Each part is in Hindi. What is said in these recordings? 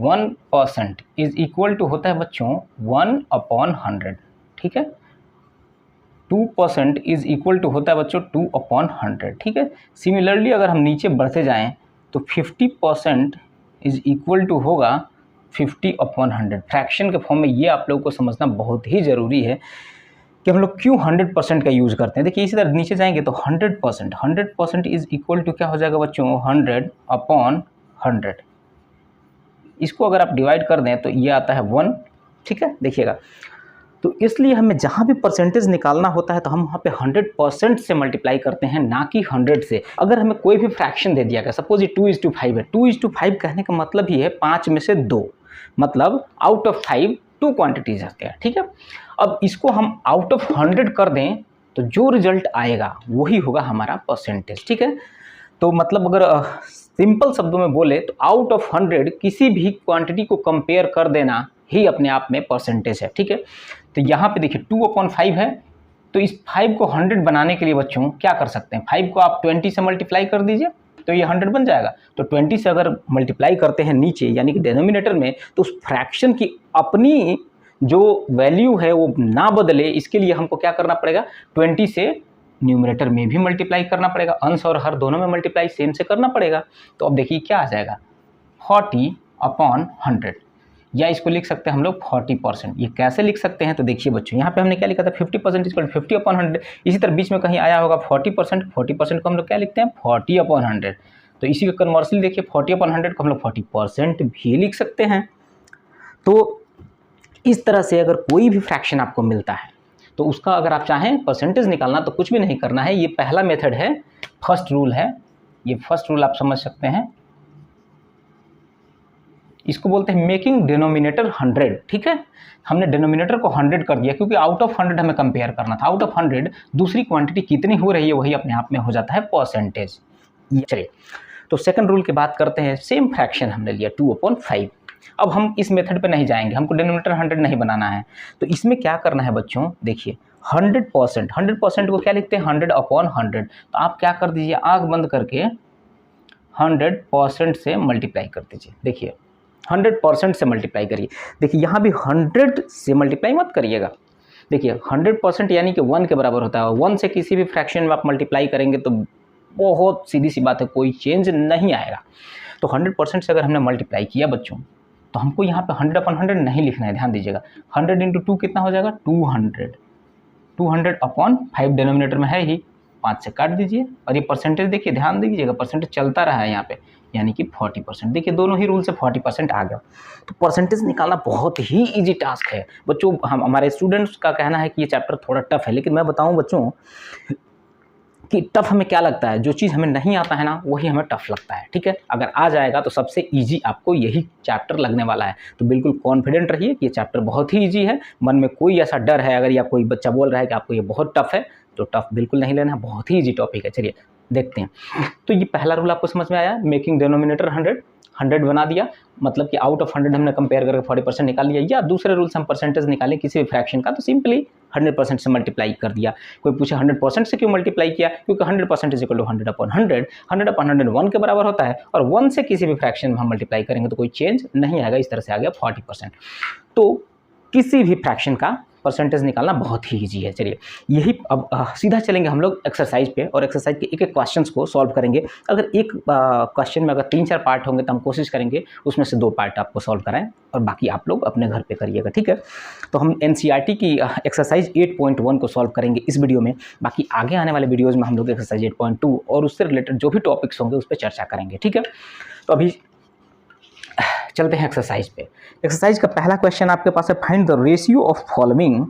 1% इज इक्वल टू होता है बच्चों 1/100, ठीक है। 2% इज इक्वल टू होता है बच्चों 2/100, ठीक है। सिमिलरली अगर हम नीचे बढ़ते जाएं तो 50% इज इक्वल टू होगा 50/100। फ्रैक्शन के फॉर्म में ये आप लोगों को समझना बहुत ही ज़रूरी है कि हम लोग क्यों 100% का यूज़ करते हैं। देखिए इसी तरह नीचे जाएंगे तो 100% इज इक्वल टू क्या हो जाएगा बच्चों 100/100। इसको अगर आप डिवाइड कर दें तो ये आता है 1, ठीक है। देखिएगा तो इसलिए हमें जहाँ भी परसेंटेज निकालना होता है तो हम वहाँ पे 100% से मल्टीप्लाई करते हैं, ना कि 100 से। अगर हमें कोई भी फ्रैक्शन दे दिया गया, सपोज ये 2:5 है, 2:5 कहने का मतलब ही है 5 में से 2, मतलब आउट ऑफ 5 2 क्वांटिटीज आते हैं, ठीक है। अब इसको हम आउट ऑफ 100 कर दें तो जो रिजल्ट आएगा वही होगा हमारा परसेंटेज, ठीक है। तो मतलब अगर सिंपल शब्दों में बोले तो आउट ऑफ 100 किसी भी क्वांटिटी को कंपेयर कर देना ही अपने आप में परसेंटेज है, ठीक है। तो यहाँ पे देखिए 2/5 है, तो इस 5 को 100 बनाने के लिए बच्चों क्या कर सकते हैं, 5 को आप 20 से मल्टीप्लाई कर दीजिए तो ये 100 बन जाएगा। तो 20 से अगर मल्टीप्लाई करते हैं नीचे यानी कि डिनोमिनेटर में, तो उस फ्रैक्शन की अपनी जो वैल्यू है वो ना बदले, इसके लिए हमको क्या करना पड़ेगा, 20 से न्यूमरेटर में भी मल्टीप्लाई करना पड़ेगा, अंश और हर दोनों में मल्टीप्लाई सेम से करना पड़ेगा। तो अब देखिए क्या आ जाएगा 40/100, या इसको लिख सकते हैं हम लोग 40%। ये कैसे लिख सकते हैं तो देखिए बच्चों यहाँ पे हमने क्या लिखा था 50% इक्वल 50/100। इसी तरह बीच में कहीं आया होगा 40%, 40% को हम लोग क्या लिखते हैं 40/100। तो इसी का कन्वर्सली देखिए 40/100 को हम लोग 40% भी लिख सकते हैं। तो इस तरह से अगर कोई भी फ्रैक्शन आपको मिलता है तो उसका अगर आप चाहें परसेंटेज निकालना तो कुछ भी नहीं करना है, ये पहला मेथड है, फर्स्ट रूल है, ये फर्स्ट रूल आप समझ सकते हैं। इसको बोलते हैं मेकिंग डिनोमिनेटर 100, ठीक है। हमने डिनोमिनेटर को 100 कर दिया क्योंकि आउट ऑफ 100 हमें कंपेयर करना था। आउट ऑफ 100 दूसरी क्वांटिटी कितनी हो रही है वही अपने आप में हो जाता है परसेंटेज। चलिए तो सेकंड रूल की बात करते हैं। सेम फ्रैक्शन हमने लिया 2/5। अब हम इस मेथड पे नहीं जाएंगे, हमको डिनोमिनेटर 100 नहीं बनाना है। तो इसमें क्या करना है बच्चों, देखिए 100% को क्या लिखते हैं 100/100। तो आप क्या कर दीजिए, आंख बंद करके 100% से मल्टीप्लाई कर दीजिए। देखिए 100% से मल्टीप्लाई करिए। देखिए यहाँ भी 100 से मल्टीप्लाई मत करिएगा। देखिए 100% यानी कि 1 के बराबर होता है। 1 से किसी भी फ्रैक्शन में आप मल्टीप्लाई करेंगे तो बहुत सीधी सी बात है, कोई चेंज नहीं आएगा। तो 100% से अगर हमने मल्टीप्लाई किया बच्चों तो हमको यहाँ पे 100/100 नहीं लिखना है, ध्यान दीजिएगा। 100 × 2 कितना हो जाएगा 200। 200/5 डिनोमिनेटर में है ही, 5 से काट दीजिए। और ये परसेंटेज देखिए, ध्यान दीजिएगा परसेंटेज चलता रहा है यहाँ पे, यानी कि 40%। देखिए दोनों ही रूल से 40% आ गया। तो परसेंटेज निकालना बहुत ही इजी टास्क है बच्चों। हमारे स्टूडेंट्स का कहना है कि ये चैप्टर थोड़ा टफ है, लेकिन मैं बताऊं बच्चों कि टफ हमें क्या लगता है, जो चीज़ हमें नहीं आता है ना वही हमें टफ लगता है, ठीक है। अगर आ जाएगा तो सबसे इजी आपको यही चैप्टर लगने वाला है। तो बिल्कुल कॉन्फिडेंट रहिए कि ये चैप्टर बहुत ही इजी है। मन में कोई ऐसा डर है अगर या कोई बच्चा बोल रहा है कि आपको ये बहुत टफ है, तो टफ बिल्कुल नहीं लेना, बहुत ही इजी टॉपिक है। चलिए देखते हैं। तो ये पहला रूल आपको समझ में आया, मेकिंग डिनोमिनेटर 100 बना दिया, मतलब कि आउट ऑफ 100 हमने कंपेयर करके 40% निकाल लिया। या दूसरे रूल से हम परसेंटेज निकालें किसी भी फ्रैक्शन का तो सिंपली 100% से मल्टीप्लाई कर दिया। कोई पूछे 100% से क्यों मल्टीप्लाई किया, क्योंकि 100% इक्वल टू 100/100। 100/100 1 के बराबर होता है, और 1 से किसी भी फ्रैक्शन में हम मल्टीप्लाई करेंगे तो कोई चेंज नहीं आएगा। इस तरह से आ गया 40%। तो किसी भी फ्रैक्शन का परसेंटेज निकालना बहुत ही ईजी है। चलिए यही अब सीधा चलेंगे हम लोग एक्सरसाइज पे, और एक्सरसाइज के एक एक क्वेश्चंस को सॉल्व करेंगे। अगर एक क्वेश्चन में अगर 3-4 पार्ट होंगे तो हम कोशिश करेंगे उसमें से 2 पार्ट आपको सॉल्व कराएं, और बाकी आप लोग अपने घर पे करिएगा, ठीक है। तो हम NCERT की एक्सरसाइज 8.1 को सॉल्व करेंगे इस वीडियो में। बाकी आगे आने वाले वीडियोज़ में हम लोग एक्सरसाइज 8.2 और उससे रिलेटेड जो भी टॉपिक्स होंगे उस पर चर्चा करेंगे, ठीक है। तो अभी चलते हैं एक्सरसाइज पे। एक्सरसाइज का पहला क्वेश्चन आपके पास है, find the ratio of following.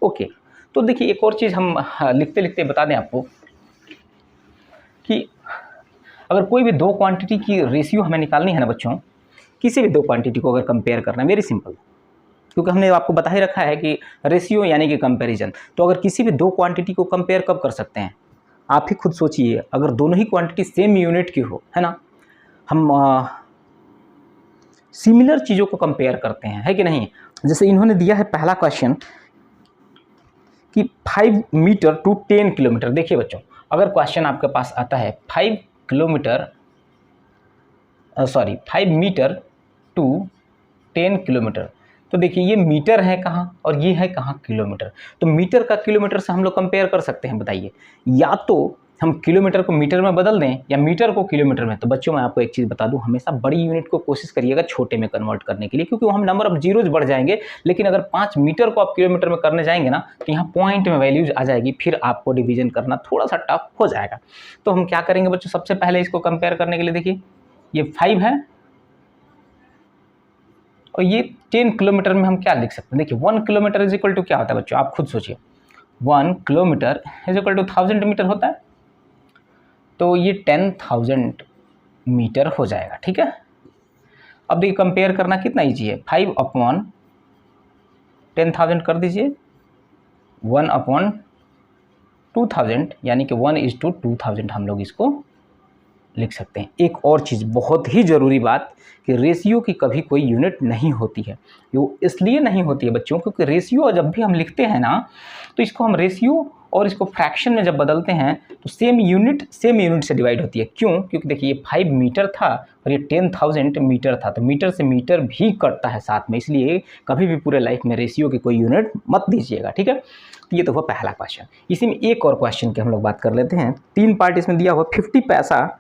Okay, तो देखिए एक और चीज़ हम लिखते लिखते बता दें आपको कि अगर कोई भी 2 क्वांटिटी की रेशियो हमें निकालनी है ना बच्चों, किसी भी 2 क्वांटिटी को अगर कंपेयर करना है, वेरी सिंपल, क्योंकि हमने आपको बता ही रखा है कि रेशियो यानी कि कंपैरिजन। तो अगर किसी भी 2 क्वांटिटी को कंपेयर कब कर सकते हैं, आप ही खुद सोचिए। अगर दोनों ही क्वांटिटी सेम यूनिट की हो, है ना, हम सिमिलर चीज़ों को कंपेयर करते हैं, है कि नहीं। जैसे इन्होंने दिया है पहला क्वेश्चन कि 5 मीटर टू 10 किलोमीटर। देखिए बच्चों, अगर क्वेश्चन आपके पास आता है 5 मीटर टू 10 किलोमीटर। तो देखिए ये मीटर है कहाँ और ये है कहाँ, किलोमीटर। तो मीटर का किलोमीटर से हम लोग कंपेयर कर सकते हैं, बताइए, या तो हम किलोमीटर को मीटर में बदल दें या मीटर को किलोमीटर में। तो बच्चों मैं आपको एक चीज़ बता दूं, हमेशा बड़ी यूनिट को कोशिश करिएगा छोटे में कन्वर्ट करने के लिए, क्योंकि हम नंबर ऑफ जीरोज बढ़ जाएंगे। लेकिन अगर 5 मीटर को आप किलोमीटर में करने जाएंगे ना, तो यहाँ पॉइंट में वैल्यूज आ जाएगी, फिर आपको डिवीजन करना थोड़ा सा टफ हो जाएगा। तो हम क्या करेंगे बच्चों, सबसे पहले इसको कंपेयर करने के लिए देखिए ये 5 है और ये 10 किलोमीटर में हम क्या लिख सकते हैं। देखिए 1 किलोमीटर इज इक्वल टू क्या होता है बच्चों, आप खुद सोचिए। 1 kilometre is equal to 1000 metre होता है, तो ये 10,000 मीटर हो जाएगा, ठीक है। अब देखिए कंपेयर करना कितना ईजी है, 5 अपॉन 10,000 कर दीजिए, 1 अपॉन 2000, यानी कि 1:2000 हम लोग इसको लिख सकते हैं। एक और चीज़ बहुत ही ज़रूरी बात कि रेशियो की कभी कोई यूनिट नहीं होती है। वो इसलिए नहीं होती है बच्चों क्योंकि रेशियो जब भी हम लिखते हैं ना, तो इसको हम रेशियो और इसको फ्रैक्शन में जब बदलते हैं तो सेम यूनिट से डिवाइड होती है। क्यों? क्योंकि देखिए ये 5 मीटर था और ये 10,000 मीटर था, तो मीटर से मीटर भी कटता है साथ में, इसलिए कभी भी पूरे लाइफ में रेशियो की कोई यूनिट मत दीजिएगा, ठीक है। तो ये तो हुआ पहला क्वेश्चन। इसी में एक और क्वेश्चन की हम लोग बात कर लेते हैं। 3 पार्ट इसमें दिया हुआ, 50 पैसा।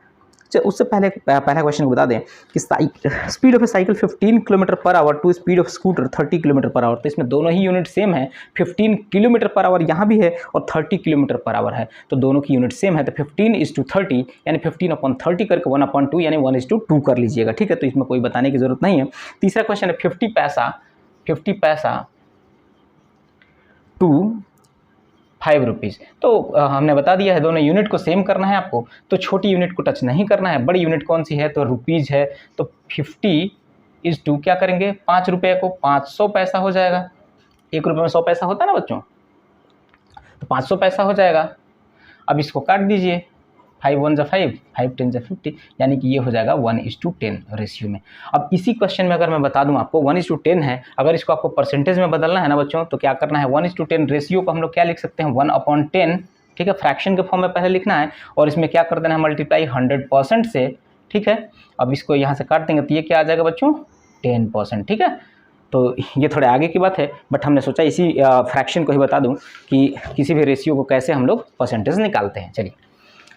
उससे पहले पहला क्वेश्चन को बता दें कि speed of a cycle 15 kilometre per hour to speed of scooter 30 kilometre per hour. तो इसमें दोनों ही यूनिट सेम है, 15 किलोमीटर पर आवर यहाँ भी है और 30 किलोमीटर पर आवर है, तो दोनों की यूनिट सेम है। तो 15:30 यानी 15/30 करके 1/2 यानी 1:2 कर लीजिएगा, ठीक है। तो इसमें कोई बताने की जरूरत नहीं है। तीसरा क्वेश्चन है 50 पैसा टू 5 रुपीज़। तो हमने बता दिया है दोनों यूनिट को सेम करना है आपको, तो छोटी यूनिट को टच नहीं करना है। बड़ी यूनिट कौन सी है, तो रुपीज़ है। तो 50 क्या करेंगे, 5 रुपये को 500 पैसा हो जाएगा। 1 रुपये में 100 पैसा होता है ना बच्चों, तो 500 पैसा हो जाएगा। अब इसको काट दीजिए, 5 1 5, 5 10 50, यानी कि ये हो जाएगा 1:10 रेशियो में। अब इसी क्वेश्चन में अगर मैं बता दूं आपको 1:10 है, अगर इसको आपको परसेंटेज में बदलना है ना बच्चों, तो क्या करना है, 1:10 रेशियो को हम लोग क्या लिख सकते हैं, 1/10, ठीक है। फ्रैक्शन के फॉर्म में पहले लिखना है और इसमें क्या कर देना है, मल्टीप्लाई 100% से, ठीक है। अब इसको यहाँ से काट देंगे तो ये क्या आ जाएगा बच्चों, 10%, ठीक है। तो ये थोड़े आगे की बात है, बट हमने सोचा इसी फ्रैक्शन को ही बता दूँ कि किसी भी रेशियो को कैसे हम लोग परसेंटेज निकालते हैं। चलिए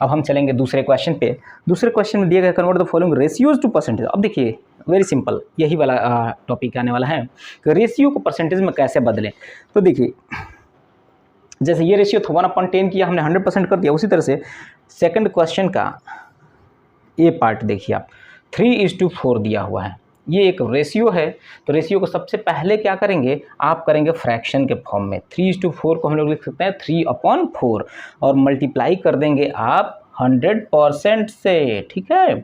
अब हम चलेंगे दूसरे क्वेश्चन पे। दूसरे क्वेश्चन में दिया गया convert the following ratios to percentage. अब देखिए वेरी सिंपल, यही वाला टॉपिक आने वाला है कि रेशियो को परसेंटेज में कैसे बदलें। तो देखिए जैसे ये रेशियो था 1/10 किया हमने, 100% कर दिया। उसी तरह से सेकंड क्वेश्चन का ये पार्ट देखिए आप, 3:4 दिया हुआ है। ये एक रेशियो है, तो रेशियो को सबसे पहले क्या करेंगे, आप करेंगे फ्रैक्शन के फॉर्म में। 3:4 को हम लोग लिख सकते हैं 3/4 और मल्टीप्लाई कर देंगे आप 100% से, ठीक है।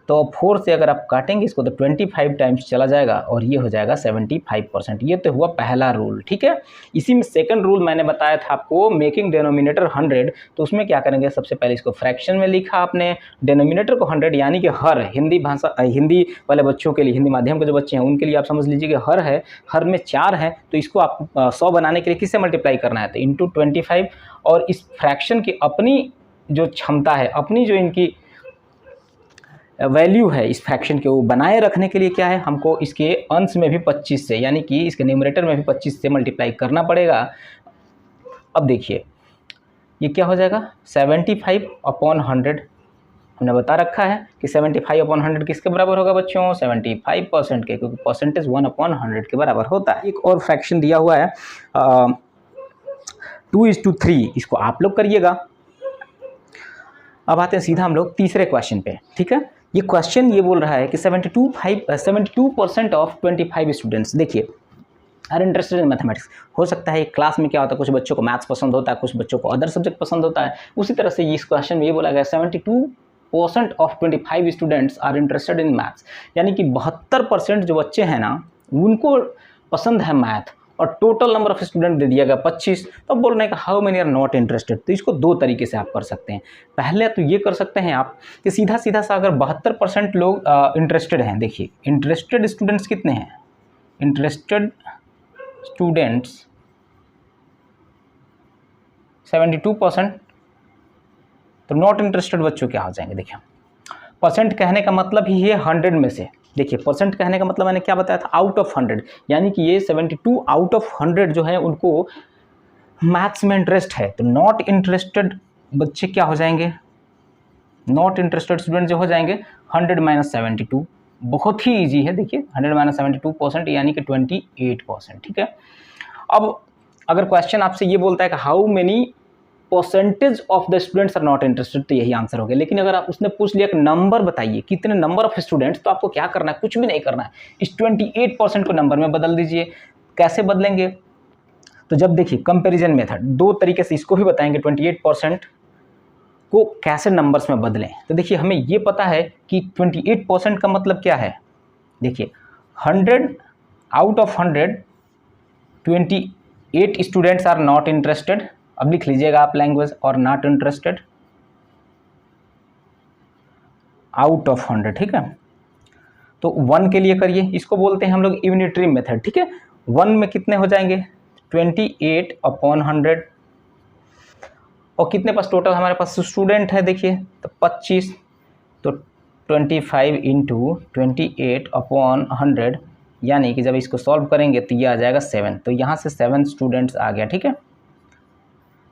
तो 4 से अगर आप काटेंगे इसको तो 25 टाइम्स चला जाएगा और ये हो जाएगा 75%। ये तो हुआ पहला रूल, ठीक है। इसी में सेकंड रूल मैंने बताया था आपको, मेकिंग डेनोमिनेटर 100। तो उसमें क्या करेंगे, सबसे पहले इसको फ्रैक्शन में लिखा आपने, डेनोमिनेटर को 100 यानी कि हर, हिंदी भाषा हिंदी वाले बच्चों के लिए, हिंदी माध्यम के जो बच्चे हैं उनके लिए आप समझ लीजिए कि हर है, हर में 4 है, तो इसको आप 100 बनाने के लिए किससे मल्टीप्लाई करना है, तो इंटू 25। और इस फ्रैक्शन की अपनी जो क्षमता है, अपनी जो इनकी वैल्यू है इस फ्रैक्शन के, वो बनाए रखने के लिए क्या है, हमको इसके अंश में भी 25 से, यानी कि इसके न्यूमरेटर में भी 25 से मल्टीप्लाई करना पड़ेगा। अब देखिए ये क्या हो जाएगा, 75/100। हमने बता रखा है कि 75/100 किसके बराबर होगा बच्चों, 75% के, क्योंकि परसेंटेज 1/100 के बराबर होता है। एक और फ्रैक्शन दिया हुआ है 2:3, इसको आप लोग करिएगा। अब आते हैं सीधा हम लोग तीसरे क्वेश्चन पे, ठीक है। ये क्वेश्चन ये बोल रहा है कि 72% ऑफ 25 स्टूडेंट्स, देखिए आर इंटरेस्टेड इन मैथमेटिक्स। हो सकता है क्लास में क्या होता है, कुछ बच्चों को मैथ्स पसंद होता है, कुछ बच्चों को अदर सब्जेक्ट पसंद होता है। उसी तरह से इस क्वेश्चन में ये बोला गया 72% of 25 students are interested in maths, यानी कि 72% जो बच्चे हैं ना उनको पसंद है मैथ, और टोटल नंबर ऑफ स्टूडेंट दे दिया गया 25। तो बोल रहे हैं कि how many are not interested. तो इसको दो तरीके से आप कर सकते हैं। पहले तो ये कर सकते हैं आप कि सीधा सीधा सा अगर 72% लोग इंटरेस्टेड हैं, देखिए इंटरेस्टेड स्टूडेंट्स कितने हैं, इंटरेस्टेड स्टूडेंट्स 72%, तो नॉट इंटरेस्टेड बच्चों क्या हो जाएंगे, देखिए परसेंट कहने का मतलब ही है 100 में से, देखिए परसेंट कहने का मतलब मैंने क्या बताया था, आउट ऑफ 100, यानी कि ये 72 आउट ऑफ 100 जो है उनको मैथ्स में इंटरेस्ट है। तो नॉट इंटरेस्टेड बच्चे क्या हो जाएंगे, नॉट इंटरेस्टेड स्टूडेंट जो हो जाएंगे 100 माइनस 72, बहुत ही ईजी है। देखिए 100 माइनस 72% यानी कि 28%, ठीक है। अब अगर क्वेश्चन आपसे ये बोलता है कि how many percentage of the students are not interested, तो यही आंसर हो गया। लेकिन अगर आप उसने पूछ लिया कि नंबर बताइए कितने नंबर ऑफ स्टूडेंट्स, तो आपको क्या करना है, कुछ भी नहीं करना है, इस 28% को नंबर में बदल दीजिए। कैसे बदलेंगे, तो जब देखिए कंपैरिजन मेथड, दो तरीके से इसको भी बताएंगे 28% को कैसे नंबर्स में बदलें। तो देखिए हमें ये पता है कि 28% का मतलब क्या है, देखिए 100 out of 100 28 students are not interested. अब लिख लीजिएगा आप लैंग्वेज, और नॉट इंटरेस्टेड आउट ऑफ 100, ठीक है। तो 1 के लिए करिए, इसको बोलते हैं हम लोग यूनिटरी मेथड, ठीक है। 1 में कितने हो जाएंगे 28 अपॉन 100, और कितने पास टोटल हमारे पास स्टूडेंट है, देखिए तो 25, तो 25 इंटू 28 अपॉन 100, यानी कि जब इसको सॉल्व करेंगे तो ये आ जाएगा 7। तो यहाँ से 7 स्टूडेंट्स आ गया, ठीक है।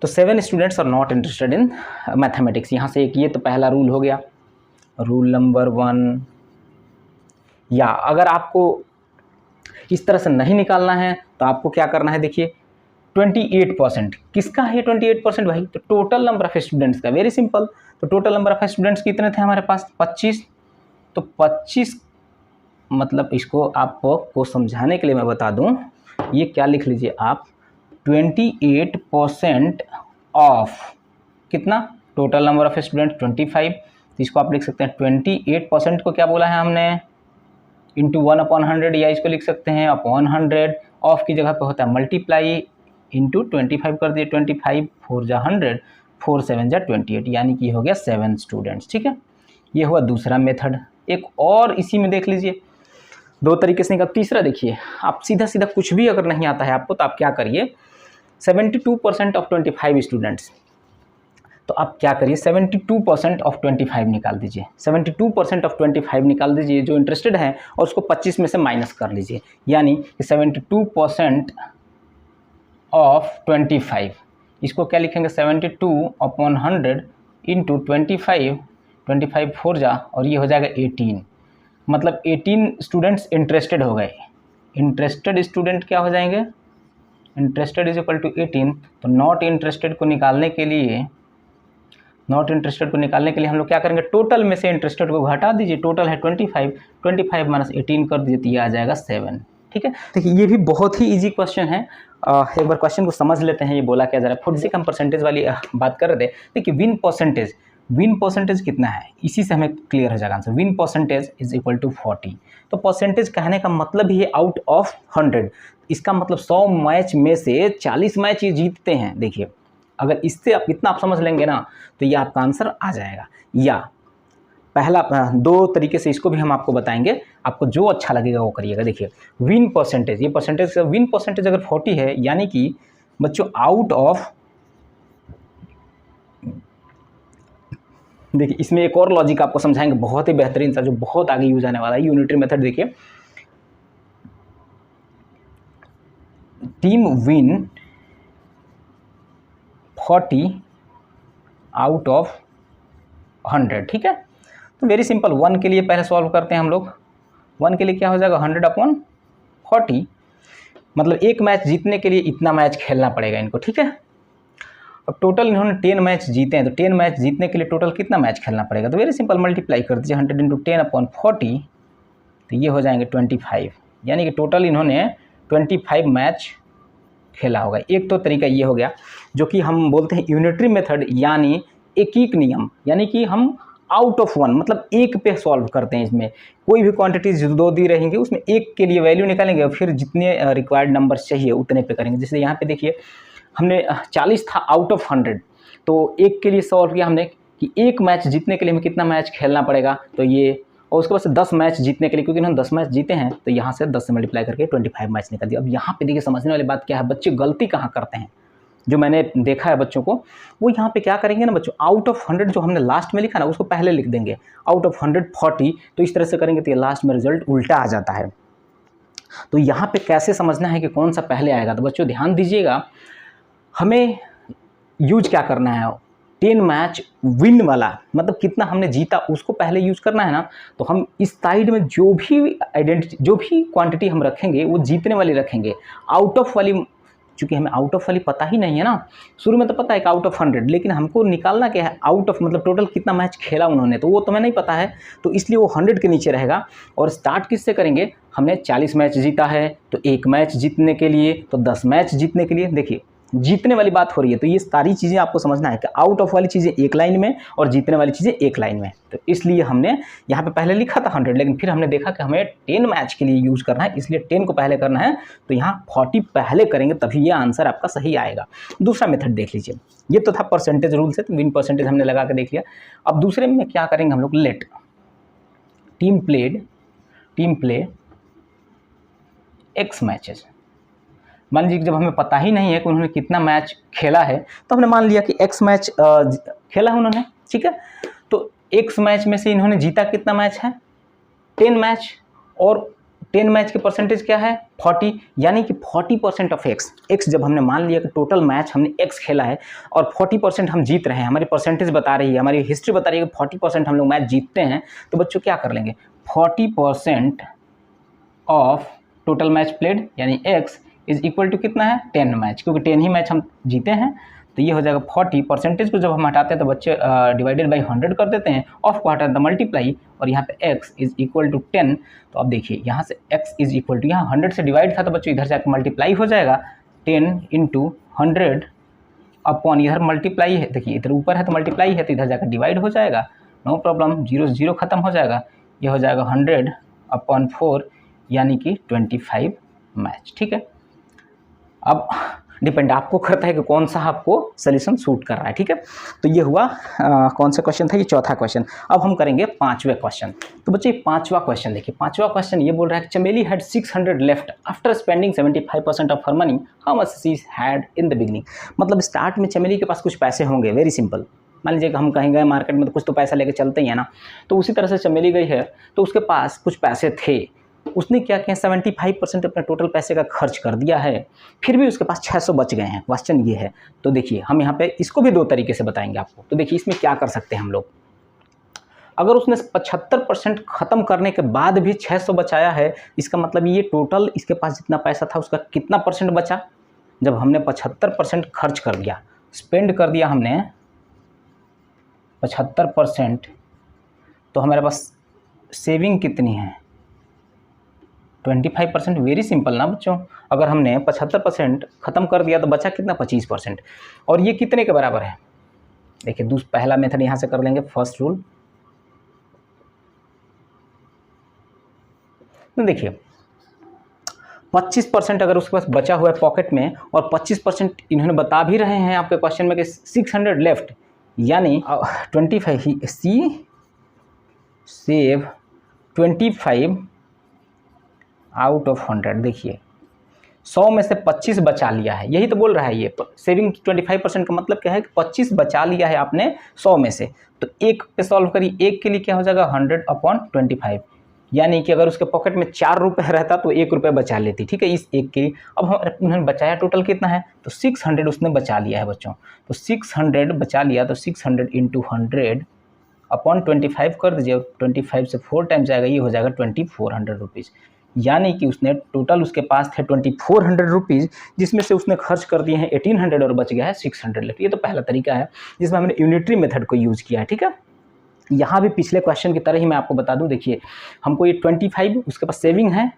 तो 7 students are not interested in mathematics, यहाँ से एक ये तो पहला रूल हो गया, रूल नंबर 1। या अगर आपको इस तरह से नहीं निकालना है तो आपको क्या करना है, देखिए 28% किसका है 28% भाई, तो टोटल नंबर ऑफ स्टूडेंट्स का। वेरी सिंपल, तो टोटल नंबर ऑफ स्टूडेंट्स कितने थे हमारे पास 25, तो 25 मतलब इसको आपको समझाने के लिए मैं बता दूं, ये क्या लिख लीजिए आप, 28% ऑफ कितना, टोटल नंबर ऑफ स्टूडेंट 25, तो इसको आप लिख सकते हैं 28% को क्या बोला है हमने, इंटू 1/100, या इसको लिख सकते हैं अपॉन 100, ऑफ की जगह पे होता है मल्टीप्लाई, इंटू 25 कर दिए, 25 4 जा 100, 4 7 जा 28, यानी कि हो गया 7 स्टूडेंट्स, ठीक है। ये हुआ दूसरा मेथड। एक और इसी में देख लीजिए, दो तरीके से निकल। तीसरा देखिए, आप सीधा सीधा कुछ भी अगर नहीं आता है आपको तो आप क्या करिए, 72% ऑफ 25 स्टूडेंट्स, तो आप क्या करिए 72% ऑफ 25 निकाल दीजिए, 72% ऑफ 25 निकाल दीजिए जो इंटरेस्टेड है, और उसको 25 में से माइनस कर लीजिए, यानी कि 72% ऑफ 25, इसको क्या लिखेंगे 72 अपॉन 100 इंटू 25, 25 4 जा, और ये हो जाएगा 18, मतलब 18 स्टूडेंट्स इंटरेस्टेड हो गए। इंटरेस्टेड स्टूडेंट क्या हो जाएंगे, इंटरेस्टेड इज इक्वल टू 18। तो नॉट इंटरेस्टेड को निकालने के लिए, नॉट इंटरेस्टेड को निकालने के लिए हम लोग क्या करेंगे, टोटल में से इंटरेस्टेड को घटा दीजिए, टोटल है 25, 25 माइनस 18 कर दीजिए, तो ये आ जाएगा 7, ठीक है। देखिए ये भी बहुत ही इजी क्वेश्चन है, एक बार क्वेश्चन को समझ लेते हैं, ये बोला क्या जा रहा है। फॉर हम परसेंटेज वाली बात कर रहे थे, देखिए विन परसेंटेज कितना है, इसी से हमें क्लियर हो जाएगा answer. Win percentage is equal to 40। तो परसेंटेज कहने का मतलब ही है आउट ऑफ 100, इसका मतलब 100 मैच में से 40 मैच ये जीतते हैं। देखिए अगर इससे आप इतना आप समझ लेंगे ना, तो ये आपका आंसर आ जाएगा। या पहला, दो तरीके से इसको भी हम आपको बताएंगे, आपको जो अच्छा लगेगा वो करिएगा। देखिए विन परसेंटेज, ये परसेंटेज विन परसेंटेज अगर 40 है, यानी कि बच्चों आउट ऑफ, देखिए इसमें एक और लॉजिक आपको समझाएंगे बहुत ही बेहतरीन सा, जो बहुत आगे यूज आने वाला है, यूनिटरी मेथड। देखिए टीम विन 40 आउट ऑफ 100, ठीक है। तो वेरी सिंपल, 1 के लिए पहले सॉल्व करते हैं हम लोग। 1 के लिए क्या हो जाएगा 100 अपॉन 40, मतलब एक मैच जीतने के लिए इतना मैच खेलना पड़ेगा इनको, ठीक है। अब टोटल इन्होंने 10 मैच जीते हैं, तो 10 मैच जीतने के लिए टोटल कितना मैच खेलना पड़ेगा, तो वेरी सिंपल मल्टीप्लाई कर दीजिए 100 इंटू 10 अपॉन 40, तो ये हो जाएंगे 25, यानी कि टोटल इन्होंने 25 मैच खेला होगा। एक तो तरीका ये हो गया, जो कि हम बोलते हैं यूनिटरी मेथड, यानी एक नियम, यानी कि हम आउट ऑफ 1 मतलब एक पे सॉल्व करते हैं। इसमें कोई भी क्वांटिटीज दो दी रहेंगी, उसमें एक के लिए वैल्यू निकालेंगे, और फिर जितने रिक्वायर्ड नंबर चाहिए उतने पे करेंगे। जैसे यहाँ पे देखिए हमने 40 था आउट ऑफ 100, तो एक के लिए सॉल्व किया हमने कि एक मैच जीतने के लिए हमें कितना मैच खेलना पड़ेगा, तो ये, और उसके बाद से 10 मैच जीतने के लिए, क्योंकि इन्होंने 10 मैच जीते हैं, तो यहाँ से 10 से मल्टीप्लाई करके 25 मैच निकल दिया। अब यहाँ पे देखिए समझने वाली बात क्या है, बच्चे गलती कहाँ करते हैं, जो मैंने देखा है बच्चों को, वो यहाँ पे क्या करेंगे ना बच्चों, आउट ऑफ 100 जो हमने लास्ट में लिखा ना उसको पहले लिख देंगे, आउट ऑफ 140, तो इस तरह से करेंगे तो ये लास्ट में रिजल्ट उल्टा आ जाता है। तो यहाँ पे कैसे समझना है कि कौन सा पहले आएगा, तो बच्चों ध्यान दीजिएगा, हमें यूज क्या करना है, 10 मैच विन वाला, मतलब कितना हमने जीता उसको पहले यूज करना है ना। तो हम इस साइड में जो भी क्वांटिटी हम रखेंगे वो जीतने वाली रखेंगे। आउट ऑफ वाली, चूंकि हमें आउट ऑफ वाली पता ही नहीं है ना, शुरू में तो पता है कि आउट ऑफ 100, लेकिन हमको निकालना क्या है, आउट ऑफ मतलब टोटल कितना मैच खेला उन्होंने, तो वो तो हमें नहीं पता है, तो इसलिए वो 100 के नीचे रहेगा। और स्टार्ट किससे करेंगे, हमने 40 मैच जीता है तो 1 मैच जीतने के लिए, तो 10 मैच जीतने के लिए, देखिए जीतने वाली बात हो रही है। तो ये सारी चीज़ें आपको समझना है कि आउट ऑफ वाली चीज़ें एक लाइन में और जीतने वाली चीज़ें एक लाइन में। तो इसलिए हमने यहाँ पे पहले लिखा था 100, लेकिन फिर हमने देखा कि हमें 10 मैच के लिए यूज़ करना है, इसलिए 10 को पहले करना है, तो यहाँ 40 पहले करेंगे तभी ये आंसर आपका सही आएगा। दूसरा मेथड देख लीजिए, ये तो था परसेंटेज रूल से, तो विन परसेंटेज हमने लगा के देख लिया। अब दूसरे में क्या करेंगे हम लोग, let team play x matches. मान लीजिए जब हमें पता ही नहीं है कि उन्होंने कितना मैच खेला है, तो हमने मान लिया कि एक्स मैच खेला है उन्होंने, ठीक है। तो एक्स मैच में से इन्होंने जीता कितना मैच है, 10 मैच, और 10 मैच के परसेंटेज क्या है, 40, यानी कि 40% ऑफ एक्स जब हमने मान लिया कि टोटल मैच हमने एक्स खेला है और 40% हम जीत रहे हैं, हमारी परसेंटेज बता रही है, हमारी हिस्ट्री बता रही है कि 40% हम लोग मैच जीतते हैं, तो बच्चों क्या कर लेंगे, 40% ऑफ टोटल मैच प्लेड यानी एक्स इज इक्वल टू कितना है, 10 मैच, क्योंकि 10 ही मैच हम जीते हैं, तो ये हो जाएगा 40। परसेंटेज को जब हम हटाते हैं तो बच्चे डिवाइडेड बाई 100 कर देते हैं, ऑफ को हटाते हैं मल्टीप्लाई, और यहाँ पे x इज इक्वल टू 10। तो अब देखिए यहाँ से x इज इक्वल टू, यहाँ 100 से डिवाइड था तो बच्चों इधर जाकर मल्टीप्लाई हो जाएगा, 10 इंटू 100 अपॉन, इधर मल्टीप्लाई है, देखिए इधर ऊपर है तो मल्टीप्लाई है, तो इधर जाकर डिवाइड हो जाएगा, नो प्रॉब्लम, 0 0 खत्म हो जाएगा, ये हो जाएगा 100 अपॉन 4 यानी कि 25 मैच, ठीक है। अब डिपेंड आपको करता है कि कौन सा आपको सोल्यूशन सूट कर रहा है, ठीक है। तो ये हुआ कौन सा क्वेश्चन था, ये चौथा क्वेश्चन। अब हम करेंगे पांचवें क्वेश्चन। तो बच्चे पांचवा क्वेश्चन देखिए, पांचवा क्वेश्चन ये बोल रहा है कि चमेली had 600 left after spending 75% of her money, how much she had in the beginning. मतलब स्टार्ट में चमेली के पास कुछ पैसे होंगे, वेरी सिंपल। मान लीजिए कि हम कहीं गए मार्केट में तो कुछ तो पैसा लेके चलते ही है ना, तो उसी तरह से चमेली गई है तो उसके पास कुछ पैसे थे, उसने क्या किया, 75% अपने टोटल पैसे का खर्च कर दिया है, फिर भी उसके पास 600 बच गए हैं। क्वेश्चन ये है, तो देखिए हम यहाँ पे इसको भी 2 तरीके से बताएंगे आपको। तो देखिए इसमें क्या कर सकते हैं हम लोग, अगर उसने 75% खत्म करने के बाद भी 600 बचाया है, इसका मतलब ये टोटल इसके पास जितना पैसा था उसका कितना परसेंट बचा, जब हमने 75% खर्च कर दिया, स्पेंड कर दिया हमने 75%, तो हमारे पास सेविंग कितनी है, 25%। वेरी सिंपल ना बच्चों, अगर हमने 75% खत्म कर दिया तो बचा कितना, 25%, और ये कितने के बराबर है, देखिए पहला मेथड यहाँ से कर लेंगे, फर्स्ट रूल। तो देखिए 25% अगर उसके पास बचा हुआ है पॉकेट में, और 25% इन्होंने बता भी रहे हैं आपके क्वेश्चन में कि 600 लेफ्ट, यानी 25 ही सी सेव 25 आउट ऑफ 100। देखिए 100 में से 25 बचा लिया है, यही तो बोल रहा है ये सेविंग 25% का मतलब क्या है कि 25 बचा लिया है आपने 100 में से। तो एक पे सॉल्व करिए, एक के लिए क्या हो जाएगा 100 अपॉन 25, यानी कि अगर उसके पॉकेट में 4 रुपये रहता तो 1 रुपये बचा लेती, ठीक है, इस एक के। अब उन्होंने बचाया टोटल कितना है, तो 600 उसने बचा लिया है बच्चों, तो 600 बचा लिया, तो 600 इंटू 100 अपॉन 25 कर दीजिए, 25 से 4 टाइम्स जाएगा, ये हो जाएगा 2400 रुपीज़, यानी कि उसने टोटल उसके पास थे 2400 रुपीज़, जिसमें से उसने खर्च कर दिए हैं 1800 और बच गया है 600 लेफ्ट। ये तो पहला तरीका है जिसमें हमने यूनिटरी मेथड को यूज़ किया है, ठीक है। यहाँ भी पिछले क्वेश्चन की तरह ही मैं आपको बता दूं, देखिए हमको ये 25 उसके पास सेविंग है,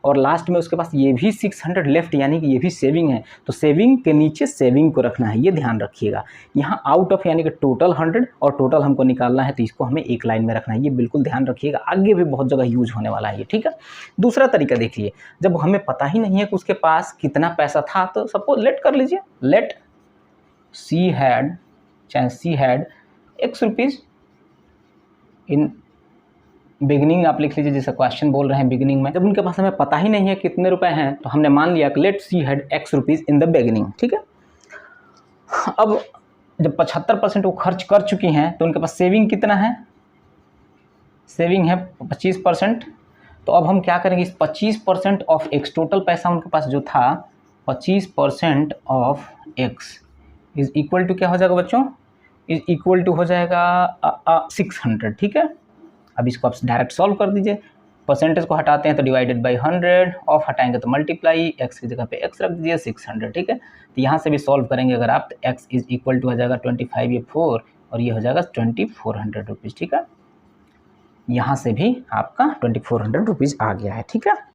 और लास्ट में उसके पास ये भी 600 लेफ्ट, यानी कि ये भी सेविंग है, तो सेविंग के नीचे सेविंग को रखना है, ये ध्यान रखिएगा। यहाँ आउट ऑफ यानी कि टोटल 100 और टोटल हमको निकालना है, तो इसको हमें एक लाइन में रखना है, ये बिल्कुल ध्यान रखिएगा, आगे भी बहुत जगह यूज होने वाला है ये, ठीक है। दूसरा तरीका देखिए, जब हमें पता ही नहीं है कि उसके पास कितना पैसा था, तो सपोज लेट कर लीजिए, let she had X rupees in beginning, आप लिख लीजिए जैसे क्वेश्चन बोल रहे हैं बिगिनिंग में। जब उनके पास हमें पता ही नहीं है कितने रुपए हैं, तो हमने मान लिया कि let she had X rupees in the beginning, ठीक है। अब जब 75% वो खर्च कर चुकी हैं तो उनके पास सेविंग कितना है, सेविंग है 25%। तो अब हम क्या करेंगे, इस 25% ऑफ एक्स, टोटल पैसा उनके पास जो था 25% of x is equal to क्या हो जाएगा बच्चों, इज इक्वल टू हो जाएगा 600। ठीक है, अब इसको आप डायरेक्ट सॉल्व कर दीजिए, परसेंटेज को हटाते हैं तो डिवाइडेड बाई 100, ऑफ हटाएंगे तो मल्टीप्लाई, एक्स की जगह पे एक्स रख दीजिए 600। ठीक है, तो यहाँ से भी सॉल्व करेंगे अगर आप, तो एक्स इज इक्वल टू हो जाएगा 25, ये 4 और ये हो जाएगा 2400 रुपीज़। ठीक है, यहाँ से भी आपका 2400 रुपीज़ आ गया है। ठीक है।